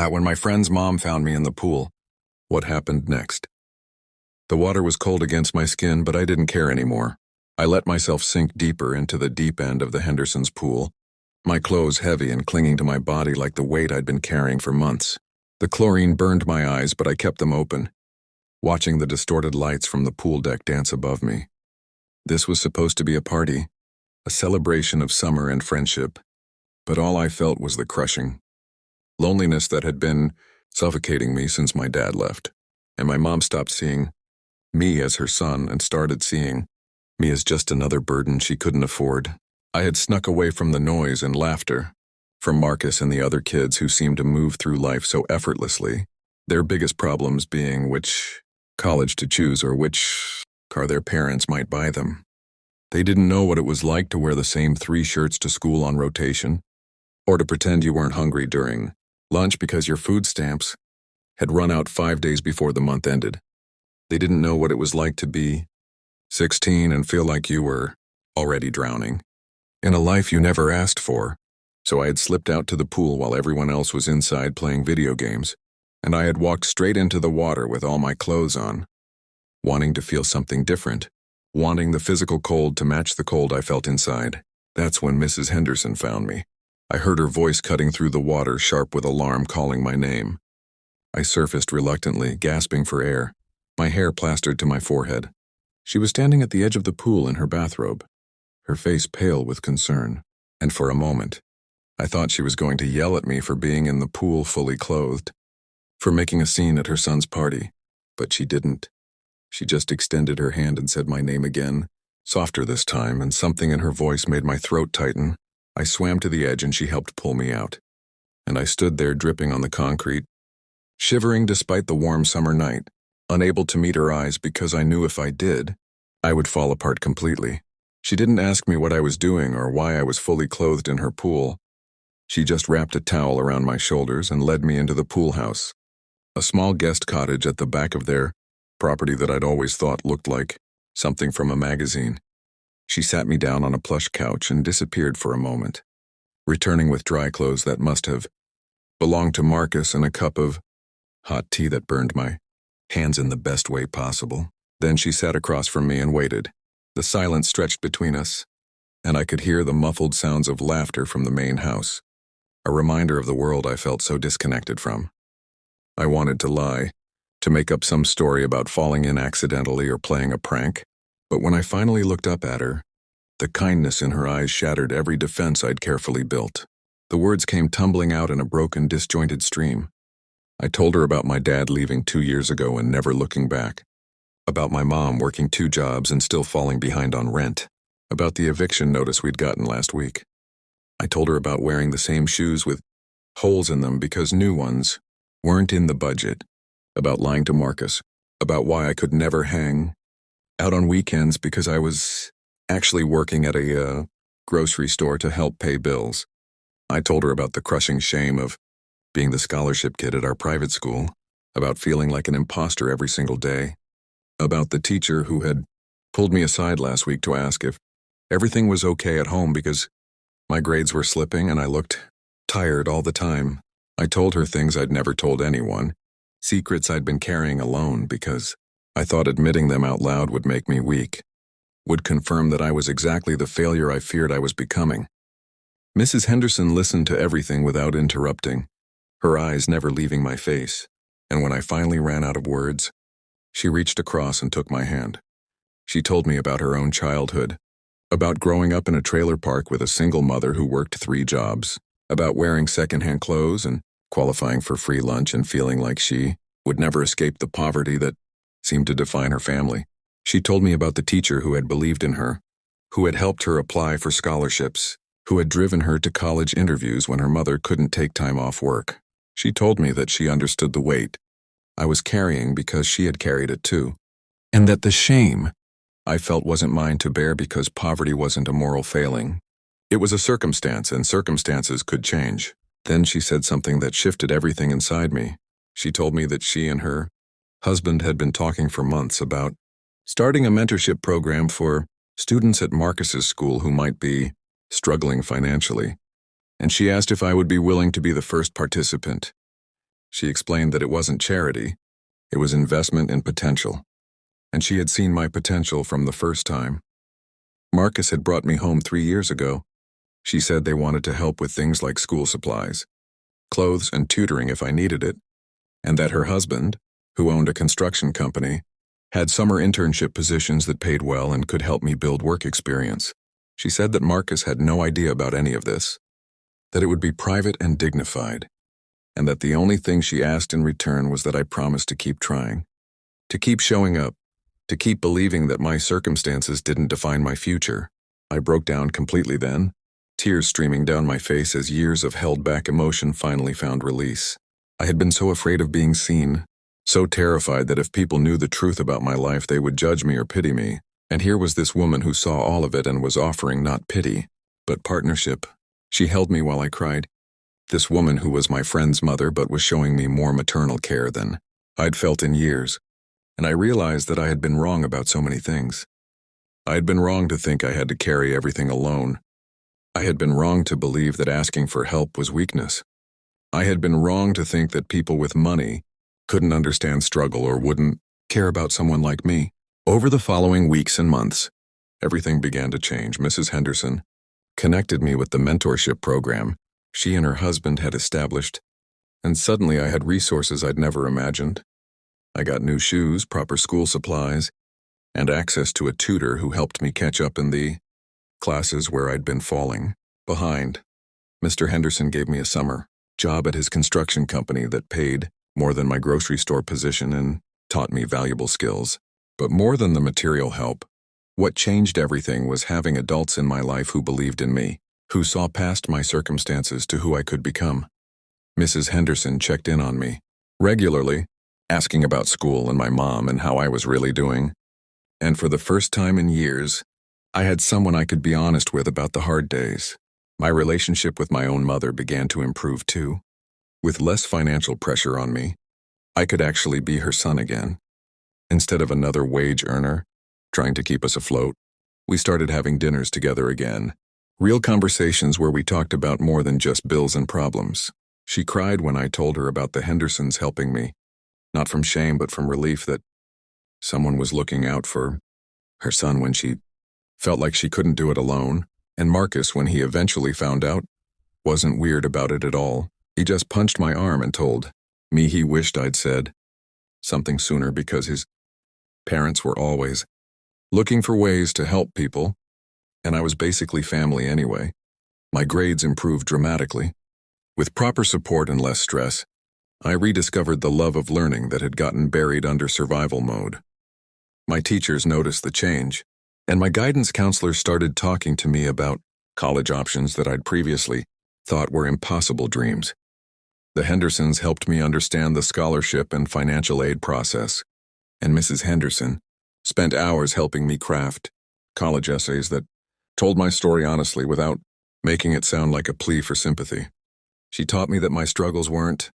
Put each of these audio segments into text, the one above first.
When my friend's mom found me in the pool, what happened next? The water was cold against my skin, but I didn't care anymore. I let myself sink deeper into the deep end of the Henderson's pool, my clothes heavy and clinging to my body like the weight I'd been carrying for months. The chlorine burned my eyes, but I kept them open, watching the distorted lights from the pool deck dance above me. This was supposed to be a party, a celebration of summer and friendship, but all I felt was the crushing loneliness that had been suffocating me since my dad left, and my mom stopped seeing me as her son and started seeing me as just another burden she couldn't afford. I had snuck away from the noise and laughter, from Marcus and the other kids who seemed to move through life so effortlessly, their biggest problems being which college to choose or which car their parents might buy them. They didn't know what it was like to wear the same 3 shirts to school on rotation, or to pretend you weren't hungry during lunch because your food stamps had run out 5 days before the month ended. They didn't know what it was like to be 16 and feel like you were already drowning in a life you never asked for. So I had slipped out to the pool while everyone else was inside playing video games, and I had walked straight into the water with all my clothes on, wanting to feel something different, wanting the physical cold to match the cold I felt inside. That's when Mrs. Henderson found me. I heard her voice cutting through the water, sharp with alarm, calling my name. I surfaced reluctantly, gasping for air, my hair plastered to my forehead. She was standing at the edge of the pool in her bathrobe, her face pale with concern, and for a moment, I thought she was going to yell at me for being in the pool fully clothed, for making a scene at her son's party, but she didn't. She just extended her hand and said my name again, softer this time, and something in her voice made my throat tighten. I swam to the edge and she helped pull me out, and I stood there dripping on the concrete, shivering despite the warm summer night, unable to meet her eyes because I knew if I did, I would fall apart completely. She didn't ask me what I was doing or why I was fully clothed in her pool. She just wrapped a towel around my shoulders and led me into the pool house, a small guest cottage at the back of their property that I'd always thought looked like something from a magazine. She sat me down on a plush couch and disappeared for a moment, returning with dry clothes that must have belonged to Marcus and a cup of hot tea that burned my hands in the best way possible. Then she sat across from me and waited. The silence stretched between us, and I could hear the muffled sounds of laughter from the main house, a reminder of the world I felt so disconnected from. I wanted to lie, to make up some story about falling in accidentally or playing a prank, but when I finally looked up at her, the kindness in her eyes shattered every defense I'd carefully built. The words came tumbling out in a broken, disjointed stream. I told her about my dad leaving 2 years ago and never looking back, about my mom working 2 jobs and still falling behind on rent, about the eviction notice we'd gotten last week. I told her about wearing the same shoes with holes in them because new ones weren't in the budget, about lying to Marcus, about why I could never hang out on weekends because I was actually working at a grocery store to help pay bills. I told her about the crushing shame of being the scholarship kid at our private school, about feeling like an imposter every single day, about the teacher who had pulled me aside last week to ask if everything was okay at home because my grades were slipping and I looked tired all the time. I told her things I'd never told anyone, secrets I'd been carrying alone because I thought admitting them out loud would make me weak, would confirm that I was exactly the failure I feared I was becoming. Mrs. Henderson listened to everything without interrupting, her eyes never leaving my face, and when I finally ran out of words, she reached across and took my hand. She told me about her own childhood, about growing up in a trailer park with a single mother who worked 3 jobs, about wearing secondhand clothes and qualifying for free lunch and feeling like she would never escape the poverty that seemed to define her family. She told me about the teacher who had believed in her, who had helped her apply for scholarships, who had driven her to college interviews when her mother couldn't take time off work. She told me that she understood the weight I was carrying because she had carried it too, and that the shame I felt wasn't mine to bear because poverty wasn't a moral failing. It was a circumstance, and circumstances could change. Then she said something that shifted everything inside me. She told me that she and her husband had been talking for months about starting a mentorship program for students at Marcus's school who might be struggling financially, and she asked if I would be willing to be the first participant. She explained that it wasn't charity, it was investment in potential. And she had seen my potential from the first time. Marcus had brought me home 3 years ago. She said they wanted to help with things like school supplies, clothes and tutoring if I needed it, and that her husband, who owned a construction company, had summer internship positions that paid well and could help me build work experience. She said that Marcus had no idea about any of this, that it would be private and dignified, and that the only thing she asked in return was that I promise to keep trying, to keep showing up, to keep believing that my circumstances didn't define my future. I broke down completely then, tears streaming down my face as years of held-back emotion finally found release. I had been so afraid of being seen, so terrified that if people knew the truth about my life they would judge me or pity me, and here was this woman who saw all of it and was offering not pity, but partnership. She held me while I cried. This woman who was my friend's mother but was showing me more maternal care than I'd felt in years, and I realized that I had been wrong about so many things. I had been wrong to think I had to carry everything alone. I had been wrong to believe that asking for help was weakness. I had been wrong to think that people with money couldn't understand struggle or wouldn't care about someone like me. Over the following weeks and months, everything began to change. Mrs. Henderson connected me with the mentorship program she and her husband had established, and suddenly I had resources I'd never imagined. I got new shoes, proper school supplies, and access to a tutor who helped me catch up in the classes where I'd been falling behind. Mr. Henderson gave me a summer job at his construction company that paid more than my grocery store position and taught me valuable skills. But more than the material help, what changed everything was having adults in my life who believed in me, who saw past my circumstances to who I could become. Mrs. Henderson checked in on me regularly, asking about school and my mom and how I was really doing. And for the first time in years, I had someone I could be honest with about the hard days. My relationship with my own mother began to improve too. With less financial pressure on me, I could actually be her son again. Instead of another wage earner trying to keep us afloat, we started having dinners together again. Real conversations where we talked about more than just bills and problems. She cried when I told her about the Hendersons helping me, not from shame but from relief that someone was looking out for her son when she felt like she couldn't do it alone. And Marcus, when he eventually found out, wasn't weird about it at all. He just punched my arm and told me he wished I'd said something sooner because his parents were always looking for ways to help people, and I was basically family anyway. My grades improved dramatically. With proper support and less stress, I rediscovered the love of learning that had gotten buried under survival mode. My teachers noticed the change, and my guidance counselors started talking to me about college options that I'd previously thought were impossible dreams. The Hendersons helped me understand the scholarship and financial aid process, and Mrs. Henderson spent hours helping me craft college essays that told my story honestly without making it sound like a plea for sympathy. She taught me that my struggles weren't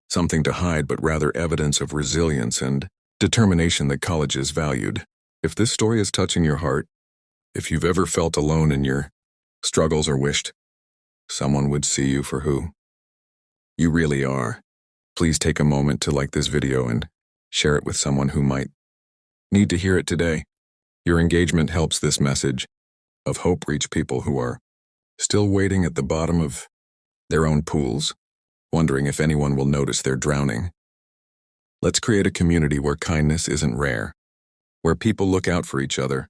something to hide but rather evidence of resilience and determination that colleges valued. If this story is touching your heart, if you've ever felt alone in your struggles or wished someone would see you for who you really are, please take a moment to like this video and share it with someone who might need to hear it today. Your engagement helps this message of hope reach people who are still waiting at the bottom of their own pools, wondering if anyone will notice they're drowning. Let's create a community where kindness isn't rare, where people look out for each other,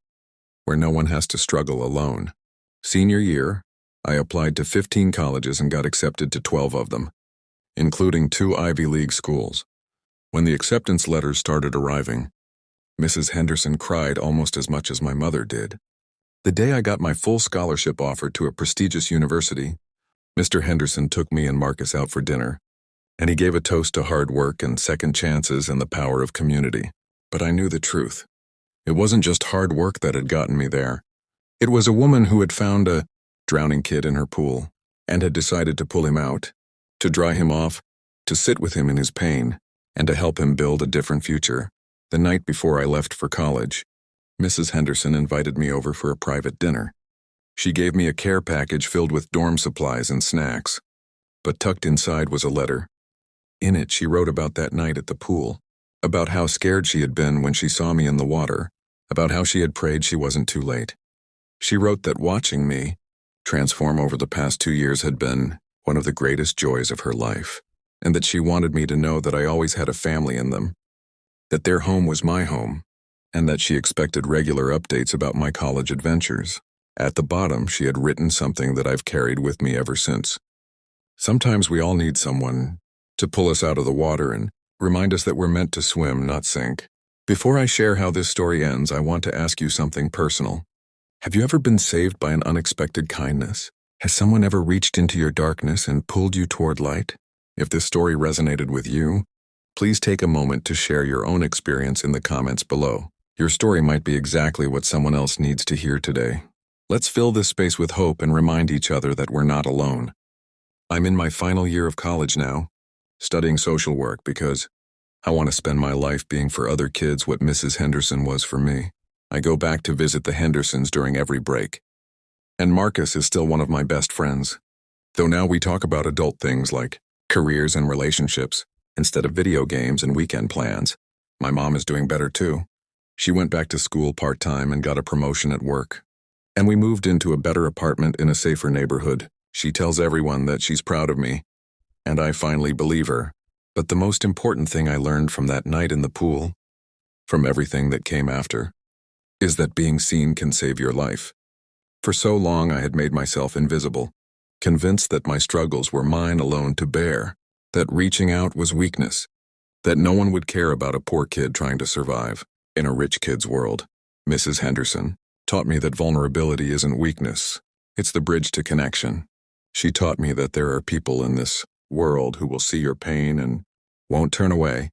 where no one has to struggle alone. Senior year, I applied to 15 colleges and got accepted to 12 of them, including 2 Ivy League schools. When the acceptance letters started arriving, Mrs. Henderson cried almost as much as my mother did. The day I got my full scholarship offer to a prestigious university, Mr. Henderson took me and Marcus out for dinner, and he gave a toast to hard work and second chances and the power of community. But I knew the truth. It wasn't just hard work that had gotten me there. It was a woman who had found a drowning kid in her pool and had decided to pull him out, to dry him off, to sit with him in his pain, and to help him build a different future. The night before I left for college, Mrs. Henderson invited me over for a private dinner. She gave me a care package filled with dorm supplies and snacks, but tucked inside was a letter. In it, she wrote about that night at the pool, about how scared she had been when she saw me in the water, about how she had prayed she wasn't too late. She wrote that watching me transform over the past 2 years had been one of the greatest joys of her life, and that she wanted me to know that I always had a family in them, that their home was my home, and that she expected regular updates about my college adventures. At the bottom, she had written something that I've carried with me ever since. Sometimes we all need someone to pull us out of the water and remind us that we're meant to swim, not sink. Before I share how this story ends, I want to ask you something personal. Have you ever been saved by an unexpected kindness? Has someone ever reached into your darkness and pulled you toward light? If this story resonated with you, please take a moment to share your own experience in the comments below. Your story might be exactly what someone else needs to hear today. Let's fill this space with hope and remind each other that we're not alone. I'm in my final year of college now, studying social work because I want to spend my life being for other kids what Mrs. Henderson was for me. I go back to visit the Hendersons during every break. And Marcus is still one of my best friends. Though now we talk about adult things like careers and relationships instead of video games and weekend plans. My mom is doing better too. She went back to school part-time and got a promotion at work. And we moved into a better apartment in a safer neighborhood. She tells everyone that she's proud of me, and I finally believe her. But the most important thing I learned from that night in the pool, from everything that came after, is that being seen can save your life. For so long I had made myself invisible, convinced that my struggles were mine alone to bear, that reaching out was weakness, that no one would care about a poor kid trying to survive in a rich kid's world. Mrs. Henderson taught me that vulnerability isn't weakness, it's the bridge to connection. She taught me that there are people in this world who will see your pain and won't turn away,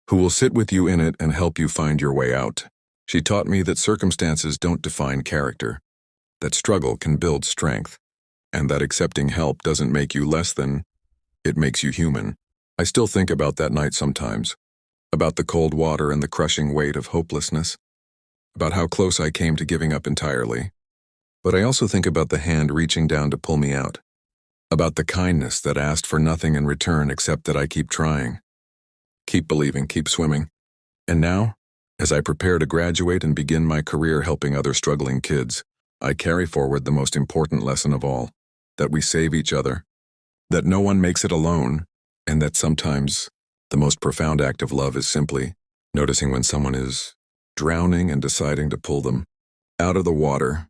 who will sit with you in it and help you find your way out. She taught me that circumstances don't define character, that struggle can build strength, and that accepting help doesn't make you less than, it makes you human. I still think about that night sometimes, about the cold water and the crushing weight of hopelessness, about how close I came to giving up entirely. But I also think about the hand reaching down to pull me out, about the kindness that asked for nothing in return except that I keep trying, keep believing, keep swimming. And now, as I prepare to graduate and begin my career helping other struggling kids, I carry forward the most important lesson of all, that we save each other, that no one makes it alone, and that sometimes the most profound act of love is simply noticing when someone is drowning and deciding to pull them out of the water